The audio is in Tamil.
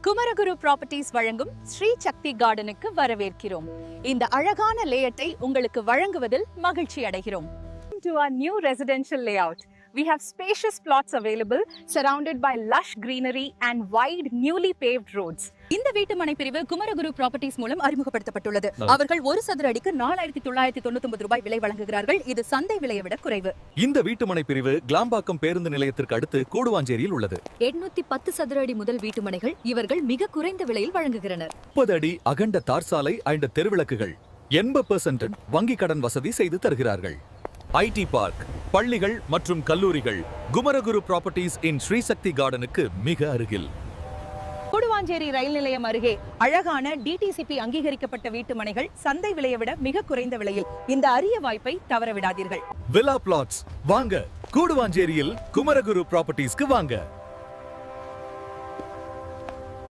குமரகுரு ப்ராப்பர்ட்டிஸ் வழங்கும் ஸ்ரீ சக்தி கார்டனுக்கு வரவேற்கிறோம். இந்த அழகான லேஅவுட்டை உங்களுக்கு வழங்குவதில் மகிழ்ச்சி அடைகிறோம். To our new residential layout, we have spacious plots available surrounded by lush greenery and wide newly paved roads. இந்த வீட்டு மனை பிரிவு குமரகுரு ப்ராப்பர்ட்டிஸ் மூலம் அறிமுகப்படுத்தப்பட்டுள்ளது. அவர்கள் ஒரு சதுர அடிக்கு 4999 ரூபாய் விலை வழங்குகிறார்கள். இது சந்தை விலையை விட குறைவு. இந்த வீட்டு மனை பிரிவு கிளாம்பாக்கம் பேருந்து நிலையத்திற்கு அடுத்து கூடுவாஞ்சேரியில் உள்ளது. 810 சதுர அடி முதல் வீட்டு மனைகள் இவர்கள் மிக குறைந்த விலையில் வழங்குகிறனர். 30 அடி அகண்ட தார் சாலை ஐந்து தெருவிளக்குகள் 80% வங்கி கடன் வசதி செய்து தருகிறார்கள். ஐடி பார்க், பள்ளிகள் மற்றும் கல்லூரிகள் குமரகுரு ப்ராப்பர்ட்டிஸ் இன் ஸ்ரீ சக்தி கார்டனுக்கு மிக அருகில். கூடுவாஞ்சேரி ரயில் நிலையம் அருகே அழகான டிடிசிபி அங்கீகரிக்கப்பட்ட வீட்டு மனைகள் சந்தை விலையை விட மிக குறைந்த விலையில். இந்த அரிய வாய்ப்பை தவறவிடாதீர்கள். வில்லா பிளாட்ஸ் வாங்க, கூடுவாஞ்சேரியில் குமரகுரு ப்ராப்பர்ட்டிஸ்க்கு வாங்க.